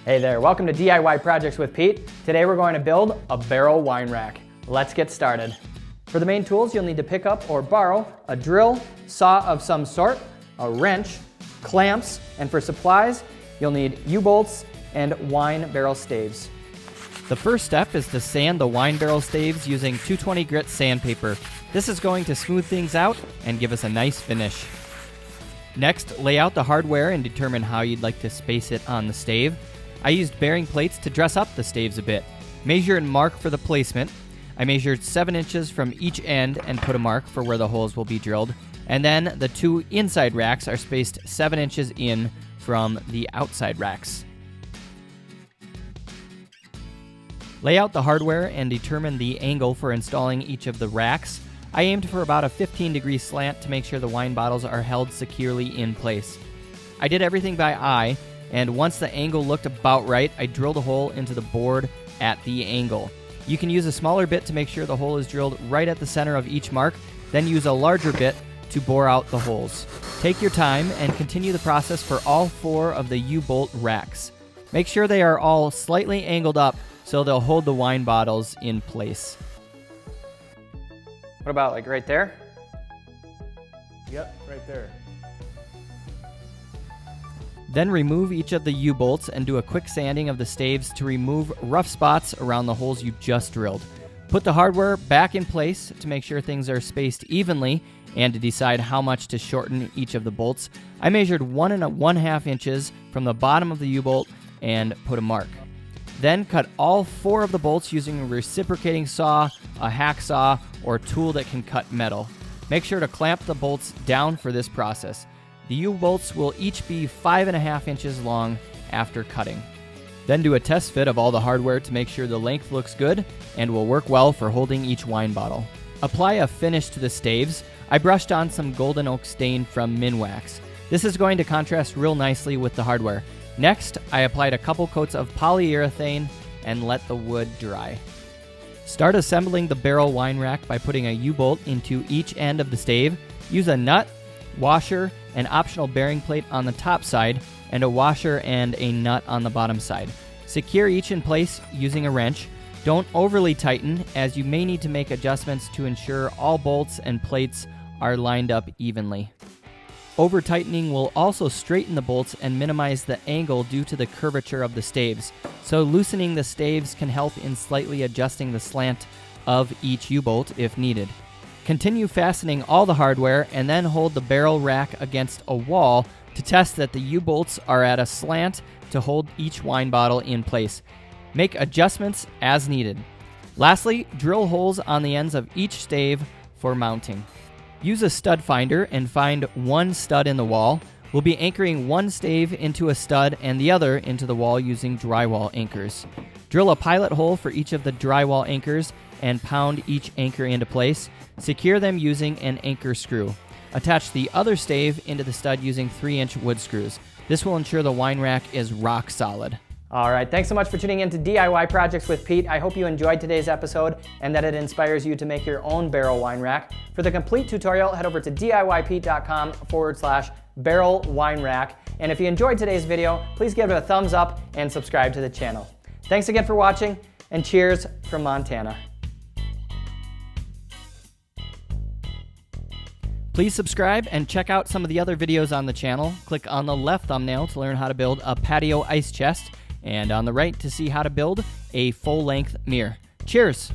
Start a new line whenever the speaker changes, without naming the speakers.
Hey there, welcome to DIY Projects with Pete. Today we're going to build a barrel wine rack. Let's get started. For the main tools, you'll need to pick up or borrow a drill, saw of some sort, a wrench, clamps, and for supplies, you'll need U-bolts and wine barrel staves. The first step is to sand the wine barrel staves using 220 grit sandpaper. This is going to smooth things out and give us a nice finish. Next, lay out the hardware and determine how you'd like to space it on the stave. I used bearing plates to dress up the staves a bit. Measure and mark for the placement. I measured 7 inches from each end and put a mark for where the holes will be drilled. And then the two inside racks are spaced 7 inches in from the outside racks. Lay out the hardware and determine the angle for installing each of the racks. I aimed for about a 15-degree slant to make sure the wine bottles are held securely in place. I did everything by eye, and once the angle looked about right, I drilled a hole into the board at the angle. You can use a smaller bit to make sure the hole is drilled right at the center of each mark, then use a larger bit to bore out the holes. Take your time and continue the process for all 4 of the U-bolt racks. Make sure they are all slightly angled up so they'll hold the wine bottles in place. What about like right there?
Yep, right there.
Then remove each of the U-bolts and do a quick sanding of the staves to remove rough spots around the holes you just drilled. Put the hardware back in place to make sure things are spaced evenly and to decide how much to shorten each of the bolts. I measured 1 1/2 inches from the bottom of the U-bolt and put a mark. Then cut all 4 of the bolts using a reciprocating saw, a hacksaw, or tool that can cut metal. Make sure to clamp the bolts down for this process. The U-bolts will each be 5 1/2 inches long after cutting. Then do a test fit of all the hardware to make sure the length looks good and will work well for holding each wine bottle. Apply a finish to the staves. I brushed on some golden oak stain from Minwax. This is going to contrast real nicely with the hardware. Next, I applied a couple coats of polyurethane and let the wood dry. Start assembling the barrel wine rack by putting a U-bolt into each end of the stave. Use a nut, washer, an optional bearing plate on the top side, and a washer and a nut on the bottom side. Secure each in place using a wrench. Don't overly tighten, as you may need to make adjustments to ensure all bolts and plates are lined up evenly. Over-tightening will also straighten the bolts and minimize the angle due to the curvature of the staves, so loosening the staves can help in slightly adjusting the slant of each U-bolt if needed. Continue fastening all the hardware and then hold the barrel rack against a wall to test that the U-bolts are at a slant to hold each wine bottle in place. Make adjustments as needed. Lastly, drill holes on the ends of each stave for mounting. Use a stud finder and find 1 stud in the wall. We'll be anchoring 1 stave into a stud and the other into the wall using drywall anchors. Drill a pilot hole for each of the drywall anchors and pound each anchor into place. Secure them using an anchor screw. Attach the other stave into the stud using 3-inch wood screws. This will ensure the wine rack is rock solid. All right, thanks so much for tuning in to DIY Projects with Pete. I hope you enjoyed today's episode and that it inspires you to make your own barrel wine rack. For the complete tutorial, head over to DIYPete.com/barrel wine rack. And if you enjoyed today's video, please give it a thumbs up and subscribe to the channel. Thanks again for watching, and cheers from Montana. Please subscribe and check out some of the other videos on the channel. Click on the left thumbnail to learn how to build a patio ice chest, and on the right to see how to build a full-length mirror. Cheers!